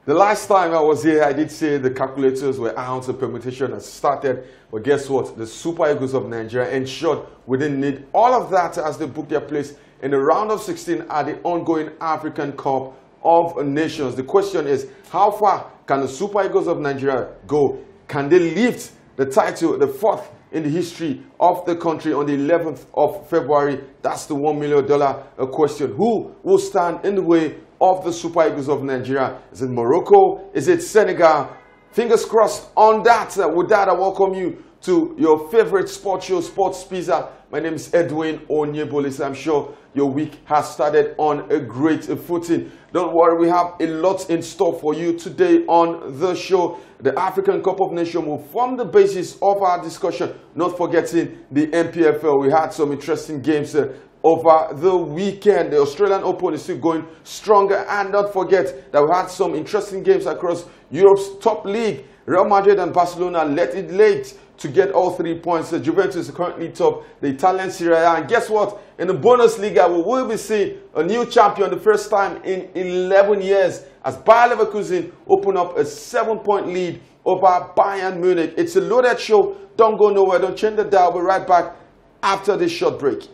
The last time I was here, I did say the calculators were out, the permutation has started. But guess what? The Super Eagles of Nigeria ensured we didn't need all of that as they booked their place in the round of 16 at the ongoing African Cup of Nations. The question is, how far can the Super Eagles of Nigeria go? Can they lift the title, the fourth in the history of the country, on the 11th of February? That's the $1 million question. Who will stand in the way of the Super Eagles of Nigeria? Is it Morocco? Is it Senegal? Fingers crossed on that. With that, I welcome you to your favorite sports show, Sports Pizza. My name is Edwin Onyebolis. I'm sure your week has started on a great footing. Don't worry, we have a lot in store for you today on the show. The African Cup of Nations will form the basis of our discussion. Not forgetting the NPFL. We had some interesting games over the weekend. The Australian Open is still going stronger. And don't forget that we had some interesting games across Europe's top league. Real Madrid and Barcelona let it late to get all 3 points. Juventus is currently top the Italian Serie A. And guess what? In the Bundesliga, we will be seeing a new champion the first time in 11 years as Bayer Leverkusen open up a 7-point lead over Bayern Munich. It's a loaded show. Don't go nowhere. Don't change the dial. We'll be right back after this short break.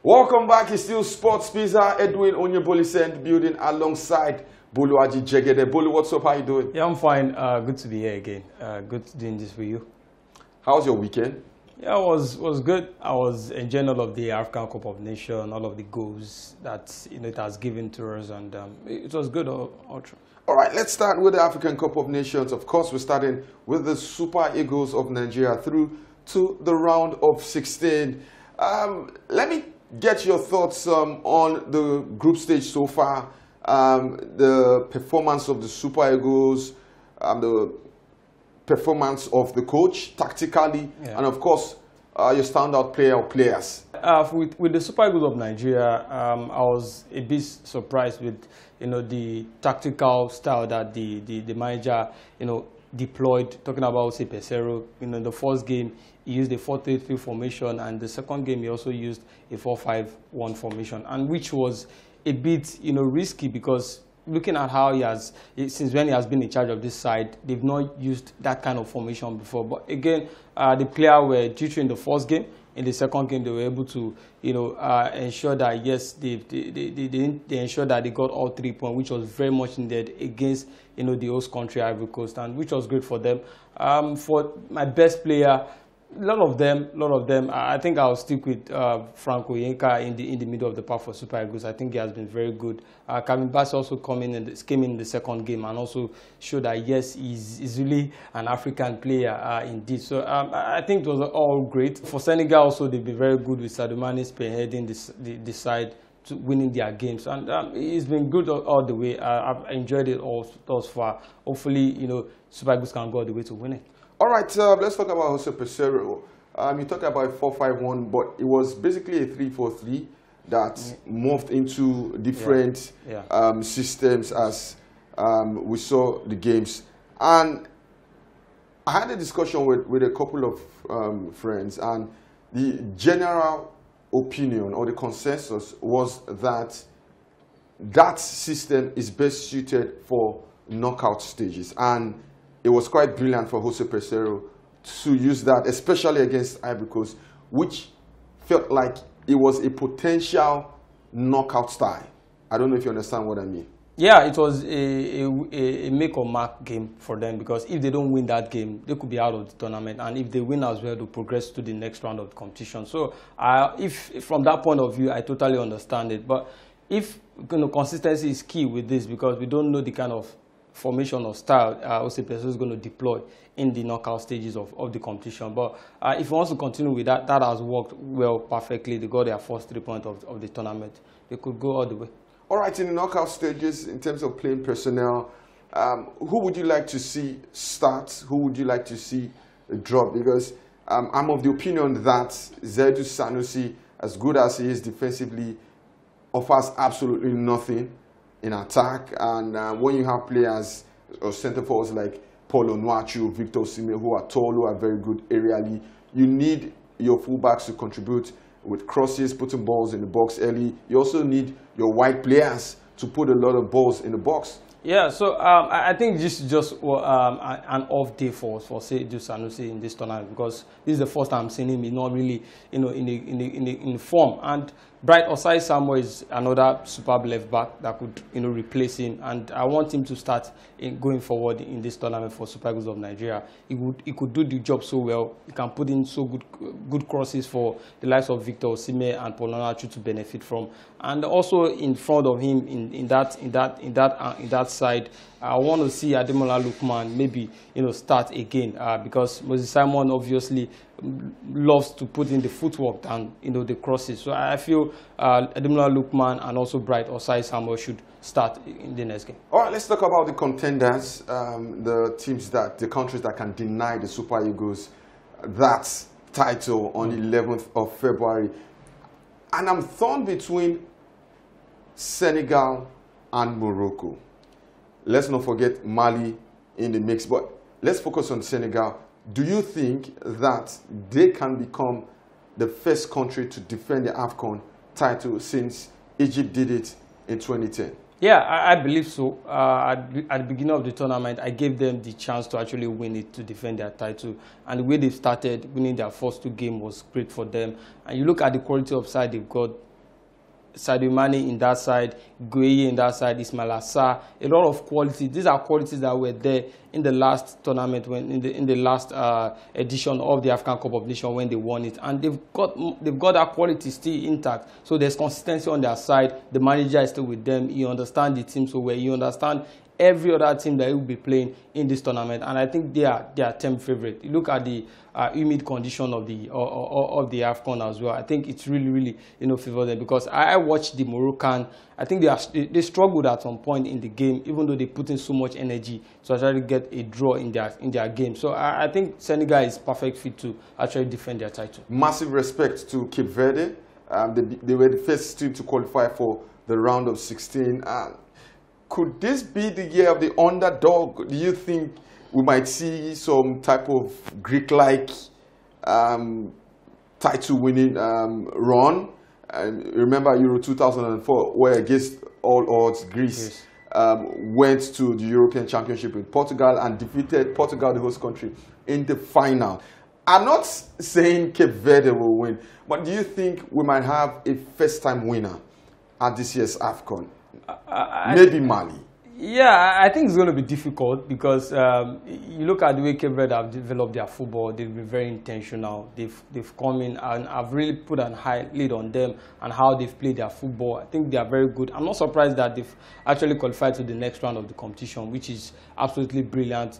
Welcome back. It's still Sports Pizza. Edwin Onyebolis building alongside Boluwaji Jegede. Bolu, what's up? How you doing? Yeah, I'm fine. Good to be here again. Good doing this with you. How was your weekend? Yeah, it was good. I was enjoying all of the African Cup of Nations, all of the goals that it has given to us, and it was good. All right, let's start with the African Cup of Nations. Of course, we're starting with the Super Eagles of Nigeria through to the round of 16. Let me get your thoughts on the group stage so far, the performance of the Super Eagles, the performance of the coach tactically, and of course your standout player or players. With the Super Eagles of Nigeria, I was a bit surprised with the tactical style that the manager deployed. Talking about Jose Peseiro, the first game he used a 4-3-3 formation, and the second game he also used a 4-5-1 formation, and which was a bit risky because looking at how since when he has been in charge of this side, they've not used that kind of formation before. But again, the players were duty in the first game. In the second game, they were able to ensure that yes, they ensured that they got all 3 points, which was very much needed against the host country Ivory Coast, and which was great for them. For my best player, a lot of them. I think I'll stick with Frank Oyenka in the middle of the park for Super Eagles. I think he has been very good. Calvin Bassey also came in the second game and also showed that yes, he's really an African player indeed. So I think it was all great. For Senegal also, they've been very good with Sadio Mane spearheading the side to winning their games, and it's been good all the way. I've enjoyed it all thus far. Hopefully, Super Eagles can go all the way to win it. All right, let's talk about Jose Peseiro. You talked about 4-5-1, but it was basically a 3-4-3 that morphed into different systems as we saw the games. And I had a discussion with a couple of friends, and the general opinion or the consensus was that that system is best suited for knockout stages. And it was quite brilliant for Jose Peseiro to use that, especially against Ivory Coast, which felt like it was a potential knockout style. I don't know if you understand what I mean. Yeah, it was a make or mark game for them, because if they don't win that game, they could be out of the tournament, and if they win as well, they'll progress to the next round of the competition. So, if from that point of view, I totally understand it. But if consistency is key with this, because we don't know the kind of formation or style Jose Peseiro is going to deploy in the knockout stages of the competition. But if he wants to continue with that, that has worked well perfectly. They got their first 3 points of the tournament. They could go all the way. All right, in the knockout stages, in terms of playing personnel, who would you like to see start? Who would you like to see drop? Because I'm of the opinion that Zaidu Sanusi, as good as he is defensively, offers absolutely nothing in attack. And when you have players or centre forwards like Paul Onuachu, Victor Osimhen, who are tall, who are very good aerially. You need your fullbacks to contribute with crosses, putting balls in the box early. You also need your wide players to put a lot of balls in the box. Yeah, so I think this is just an off day for Seydou Sanusi in this tournament, because this is the first time I'm seeing him not really, in form. And Bright Osai Samuel is another superb left back that could, replace him, and I want him to start going forward in this tournament for Super Eagles of Nigeria. He could do the job so well. He can put in so good crosses for the likes of Victor Osimhen and Paul Onuachu to benefit from, and also in front of him in that side, I want to see Ademola Lookman maybe start again, because Moses Simon obviously loves to put in the footwork and the crosses. So I feel Ademola Lookman and also Bright Osai Samuel should start in the next game. All right, let's talk about the contenders, the countries that can deny the Super Eagles that title on the 11th of February. And I'm torn between Senegal and Morocco. Let's not forget Mali in the mix, but let's focus on Senegal. Do you think that they can become the first country to defend the AFCON title since Egypt did it in 2010? Yeah, I believe so. At the beginning of the tournament, I gave them the chance to actually win it, to defend their title. And the way they started winning their first 2 games was great for them. And you look at the quality of side they've got. Sadio Mane in that side, Gueye in that side, Ismail Assar, a lot of quality. These are qualities that were there in the last tournament, when in the last edition of the African Cup of Nations when they won it, and they've got that quality still intact. So there's consistency on their side. The manager is still with them. You understand the team so well. You understand every other team that will be playing in this tournament, and I think they are team favorite. You look at the humid condition of the AFCON as well. I think it's really favor them, because I watched the Moroccan. I think they struggled at some point in the game, even though they put in so much energy to actually get a draw in their game. So I think Senegal is perfect fit to actually defend their title. Massive respect to Cape Verde. They were the first team to qualify for the round of 16. Could this be the year of the underdog? Do you think we might see some type of Greek-like title-winning run? Remember Euro 2004, where against all odds, Greece went to the European Championship with Portugal and defeated Portugal, the host country, in the final. I'm not saying Cape Verde will win, but do you think we might have a first-time winner at this year's AFCON? Maybe Mali. Yeah, I think it's going to be difficult, because you look at the way Cape Verde have developed their football. They've been very intentional. They've come in and I've really put a high lead on them and how they've played their football. I think they are very good. I'm not surprised that they've actually qualified to the next round of the competition, which is absolutely brilliant.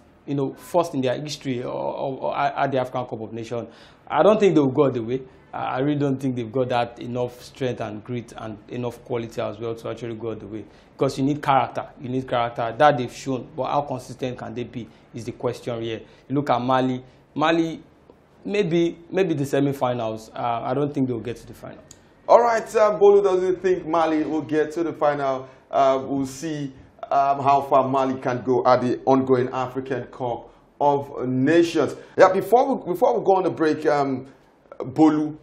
First in their history or at the African Cup of Nations. I don't think they'll go all the way. I really don't think they've got that enough strength and grit and enough quality as well to actually go all the way. Because you need character. You need character. That they've shown. But how consistent can they be is the question here. You look at Mali. Mali, maybe the semi-finals. I don't think they'll get to the final. All right, Bolu doesn't think Mali will get to the final. We'll see how far Mali can go at the ongoing African Cup of Nations. Yeah, before we go on the break, Bolu,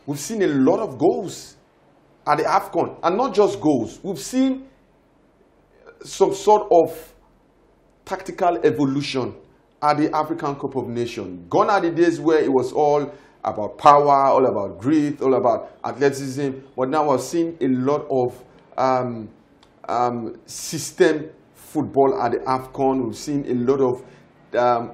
we've seen a lot of goals at the AFCON, and not just goals. We've seen some sort of tactical evolution at the African Cup of Nations. Gone are the days where it was all about power, all about grit, all about athleticism, but now we're seeing a lot of system football at the AFCON. We've seen a lot of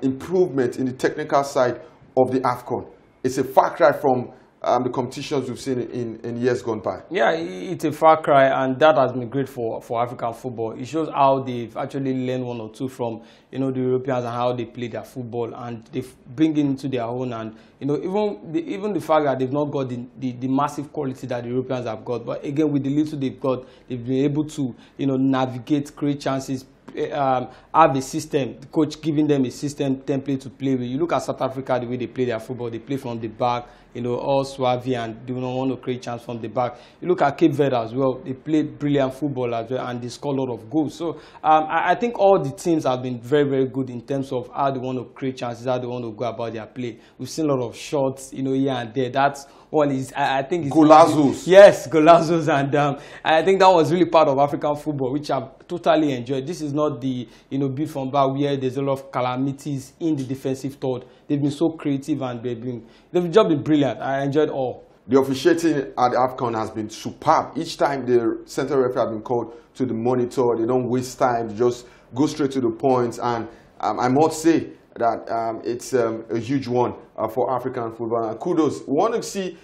improvement in the technical side of the AFCON. It's a far cry from the competitions we've seen in years gone by. Yeah, it's a far cry, and that has been great for African football. It shows how they've actually learned one or two from the Europeans and how they play their football, and they bring it into their own. And even the fact that they've not got the massive quality that the Europeans have got, but again with the little they've got, they've been able to navigate, create chances. Have a system, the coach giving them a system template to play with. You look at South Africa, the way they play their football, they play from the back, all suave and do not want to create chance from the back. You look at Cape Verde as well. They played brilliant football as well, and they scored a lot of goals. So I think all the teams have been very, very good in terms of how they want to create chances, how they want to go about their play. We've seen a lot of shots, here and there. That's one is, I think, it's golazos. Yes, golazos, and I think that was really part of African football, which I've totally enjoyed. This is not the beat from back where there's a lot of calamities in the defensive third. They've been so creative and they've just been brilliant. I enjoyed all. The officiating at the AFCON has been superb. Each time the central referee has been called to the monitor, they don't waste time. They just go straight to the point. And I must say that it's a huge one for African football. And kudos. We want to see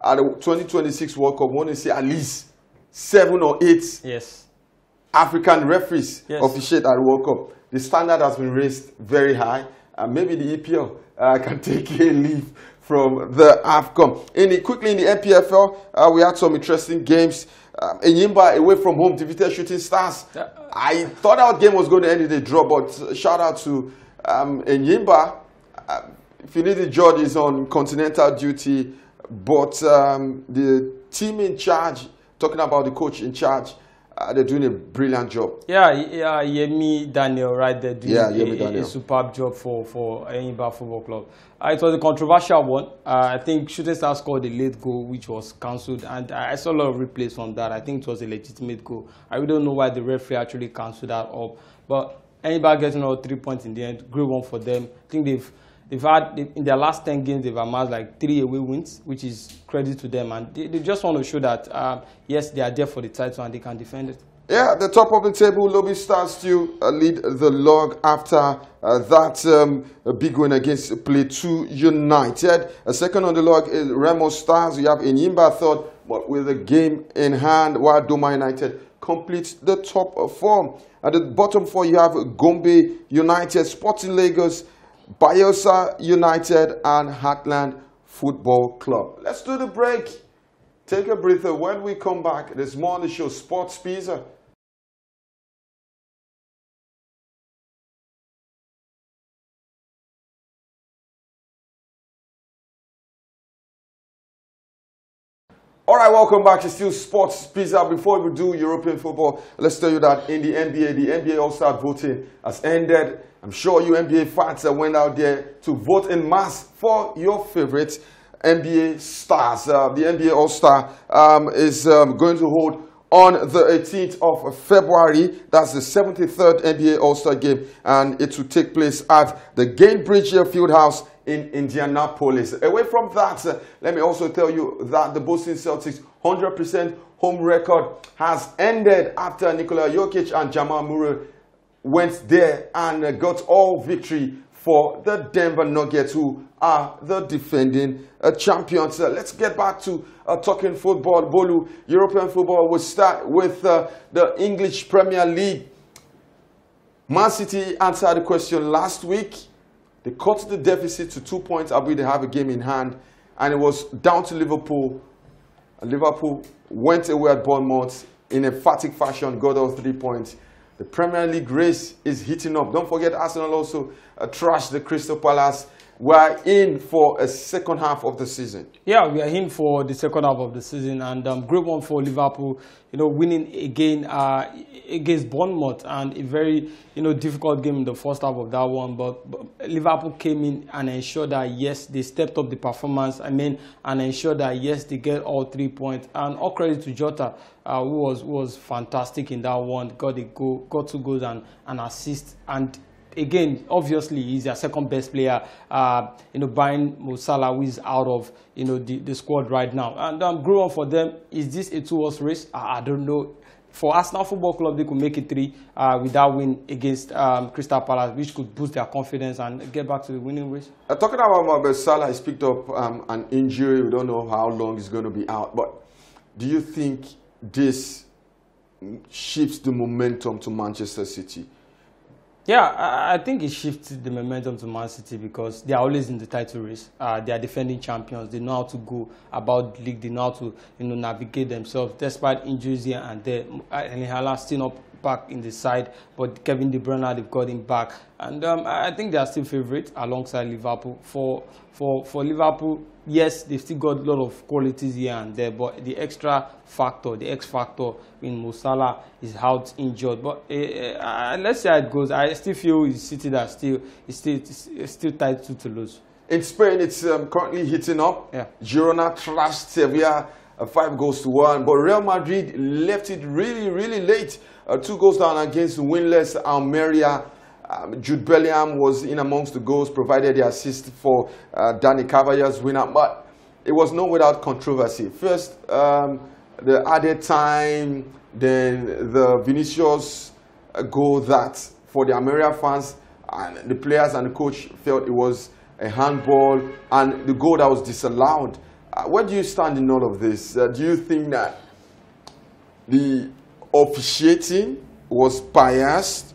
at the 2026 World Cup, we want to see at least 7 or 8 African referees officiate at the World Cup. The standard has been raised very high. Maybe the EPL can take a leaf from the AFCON. Quickly in the NPFL, we had some interesting games. Enyimba away from home defeated Shooting Stars. I thought our game was going to end in a draw, but shout out to Enyimba. Finidi George is on continental duty, but the team in charge, talking about the coach in charge, they're doing a brilliant job. Yemi Daniel right there doing a superb job for Enyimba Football Club. It was a controversial one. I think Shooting Stars scored a late goal, which was cancelled, and I saw a lot of replays from that. I think it was a legitimate goal. I really don't know why the referee actually cancelled that up, but Enyimba getting all 3 points in the end, great one for them. I think they've had, in their last 10 games, they've amassed like 3 away wins, which is credit to them. And they just want to show that, yes, they are there for the title and they can defend it. Yeah, the top of the table, Lobby Stars still lead the log after that big win against Plateau United. Second on the log is Remo Stars. You have Enyimba third, but with a game in hand, while Doma United completes the top 4. At the bottom 4, you have Gombe United, Sporting Lagos, Bayelsa United, and Heartland Football Club. Let's do the break. Take a breather. When we come back, there's more on the show. Sports Pizza. All right, welcome back to still Sports Pizza. Before we do European football, let's tell you that in the NBA All-Star voting has ended. I'm sure you NBA fans that went out there to vote en masse for your favorite NBA stars. The NBA All-Star is going to hold on the 18th of February. That's the 73rd NBA All-Star game, and it will take place at the Gainbridge Fieldhouse in Indianapolis. Away from that, let me also tell you that the Boston Celtics 100% home record has ended after Nikola Jokic and Jamal Murray went there and got all victory for the Denver Nuggets, who are the defending champions. Let's get back to talking football. Bolu, European football. We'll start with the English Premier League. Man City answered the question last week. They cut the deficit to 2 points, albeit they have a game in hand. And it was down to Liverpool. Liverpool went away at Bournemouth in a emphatic fashion, got all 3 points. The Premier League race is heating up. Don't forget, Arsenal also trashed the Crystal Palace. We're in for a second half of the season. Yeah, we are in for the second half of the season, and great one for Liverpool. Winning again against Bournemouth, and a very difficult game in the first half of that one. But Liverpool came in and ensured that yes, they stepped up the performance. And ensured that yes, they get all 3 points. And all credit to Jota, who was fantastic in that one. Got a goal, got 2 goals and an assist, and again, obviously, he's their second best player. Buying Mo Salah, who is out of the squad right now, and great on for them. Is this a 2-horse race? I don't know. For Arsenal Football Club, they could make it 3 with that win against Crystal Palace, which could boost their confidence and get back to the winning race. Talking about Mo Salah, he's picked up an injury. We don't know how long he's going to be out. But do you think this shifts the momentum to Manchester City? Yeah, I think it shifts the momentum to Man City because they are always in the title race. They are defending champions. They know how to go about the league. They know how to navigate themselves despite injuries here and there. And Hala still not back in the side, but Kevin De Bruyne, they've got him back, and I think they are still favourites alongside Liverpool. For Liverpool, yes, they've still got a lot of qualities here and there, but the extra factor, the X factor in Mo Salah is out injured. But let's see how it goes. I still feel it's City that is still tight to lose. In Spain, it's currently heating up. Yeah. Girona trashed Sevilla 5-1, but Real Madrid left it really late. 2 goals down against winless Almeria. Jude Bellingham was in amongst the goals, provided the assist for Dani Carvajal's winner, but it was not without controversy. First, the added time, then the Vinicius goal that for the Almeria fans and the players and the coach felt it was a handball, and the goal that was disallowed. Where do you stand in all of this? Do you think that the officiating was biased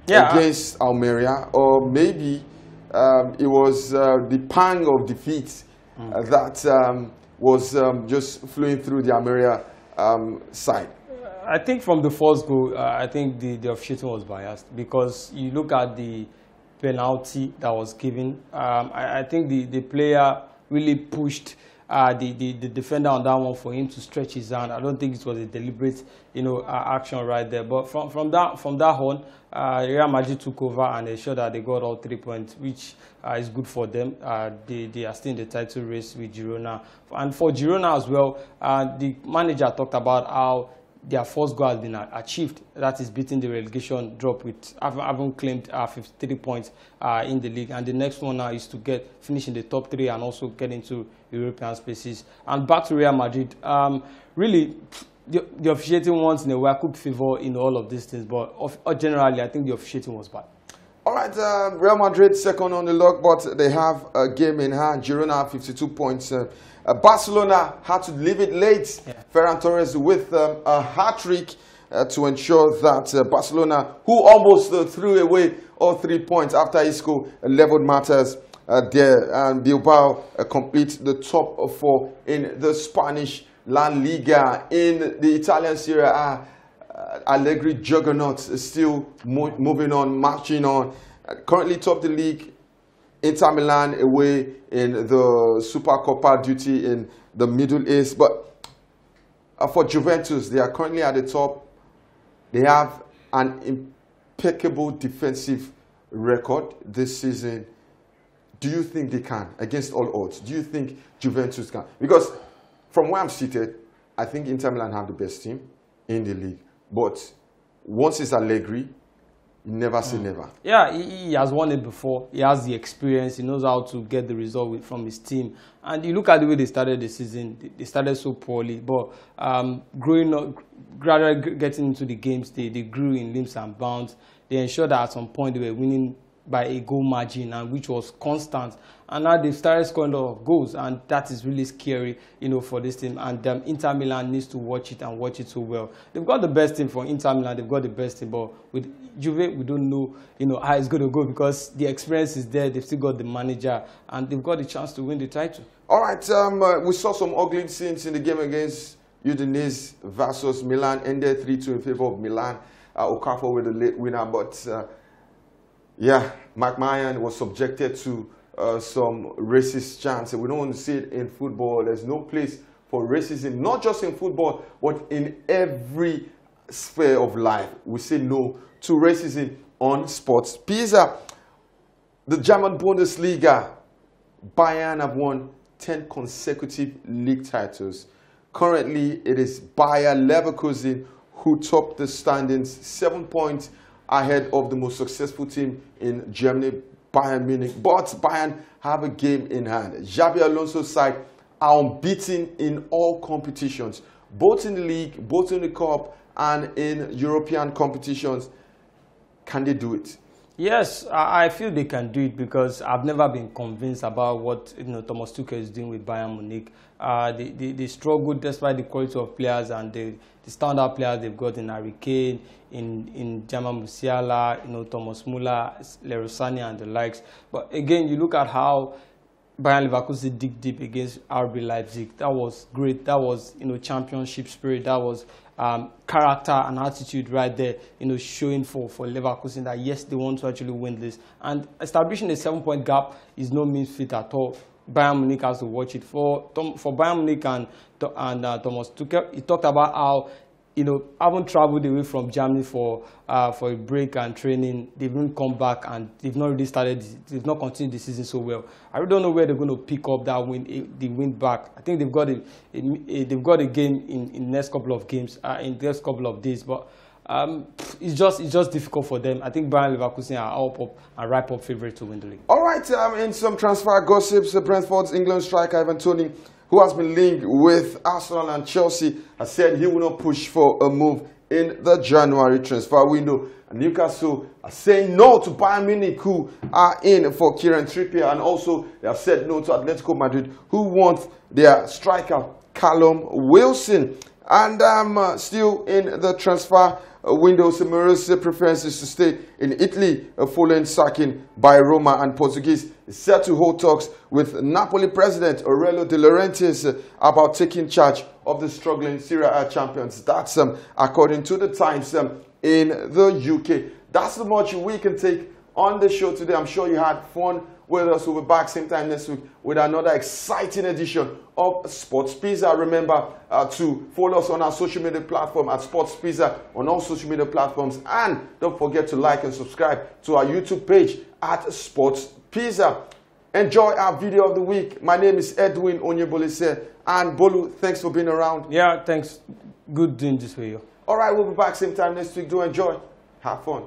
against Almeria, or maybe it was the pang of defeat that was just flowing through the Almeria side? I think from the first goal, I think the officiating was biased, because you look at the penalty that was given. I think the player really pushed the defender on that one for him to stretch his hand. I don't think it was a deliberate, action right there. But from that on, Real Madrid took over and they showed that they got all 3 points, which is good for them. They are still in the title race with Girona, and for Girona as well. The manager talked about how their first goal has been achieved. That is beating the relegation drop with having claimed 53 points in the league. And the next one now is to finish in the top 3 and also get into European spaces. And back to Real Madrid. Really, the officiating once in a while could favor in all of these things, but generally, I think the officiating was bad. All right, Real Madrid second on the log, but they have a game in hand. Girona 52 points. Barcelona had to leave it late. Yeah. Ferran Torres with a hat-trick to ensure that Barcelona, who almost threw away all 3 points after Isco leveled matters there, and Bilbao complete the top 4 in the Spanish La Liga. In the Italian Serie A, Allegri juggernauts still moving on, marching on. Currently top the league. Inter Milan away in the Supercoppa duty in the Middle East. But for Juventus, they are currently at the top. They have an impeccable defensive record this season. Do you think they can, against all odds? Do you think Juventus can? Because from where I'm seated, I think Inter Milan have the best team in the league. But once it's Allegri, you never say never. Yeah, he has won it before. He has the experience. He knows how to get the result from his team. And you look at the way they started the season. They started so poorly. But growing up, gradually getting into the games, they grew in leaps and bounds. They ensured that at some point they were winning by a goal margin, and which was constant. And now they've started scoring a lot of goals, and that is really scary, for this team. And Inter Milan needs to watch it and watch it so well. They've got the best team for Inter Milan. They've got the best team, but with Juve, we don't know, how it's going to go, because the experience is there. They've still got the manager, and they've got the chance to win the title. All right, we saw some ugly scenes in the game against Udinese versus Milan. Ended 3-2 in favor of Milan. Okafor with the late winner, but yeah, McMahon was subjected to some racist chants. We don't want to see it in football. There's no place for racism, not just in football, but in every sphere of life. We say no to racism on sports. Pisa, the German Bundesliga, Bayern have won 10 consecutive league titles. Currently, it is Bayer Leverkusen who top the standings, 7 points ahead of the most successful team in Germany, Bayern Munich. But Bayern have a game in hand. Xabi Alonso's side are unbeaten in all competitions, both in the league, both in the cup, and in European competitions. Can they do it? Yes, I feel they can do it, because I've never been convinced about what Thomas Tuchel is doing with Bayern Munich. They struggle despite the quality of players and the standout players they've got in Harry Kane, in Jamal Musiala, Thomas Müller, Leroy Sané and the likes. But again, you look at how Bayern Leverkusen dig deep against RB Leipzig. That was great. That was, championship spirit. That was character and attitude right there, showing for Leverkusen that yes, they want to actually win this. And establishing a 7-point gap is no mean feat at all. Bayern Munich has to watch it. For Bayern Munich and Thomas Tuchel, he talked about how, haven't traveled away from Germany for a break and training. They've even come back and they've not really started. They've not continued the season so well. I really don't know where they're going to pick up that win. The win back. I think they've got a game in the next couple of games in the next couple of days. But it's just difficult for them. I think Bayern Leverkusen are up and ripe up favorite to win the league. All right. In some transfer gossips, Brentford's England striker Ivan Toney, who has been linked with Arsenal and Chelsea, has said he will not push for a move in the January transfer window. And Newcastle are saying no to Bayern Munich, who are in for Kieran Trippier, and also they have said no to Atletico Madrid, who want their striker Callum Wilson. And still in the transfer window, Mourinho's preference is to stay in Italy, following sacking by Roma, and Portuguese is set to hold talks with Napoli president Aurelio De Laurentiis about taking charge of the struggling Serie A champions. That's according to the Times in the UK. That's how much we can take on the show today. I'm sure you had fun with us. We'll be back same time next week with another exciting edition of Sports Pizza. Remember to follow us on our social media platform at Sports Pizza on all social media platforms, and don't forget to like and subscribe to our YouTube page at Sports Pizza. Enjoy our video of the week. My name is Edwin Onyebolise, and Bolu, thanks for being around. Yeah, thanks. Good doing this for you. All right, we'll be back same time next week. Do enjoy. Have fun.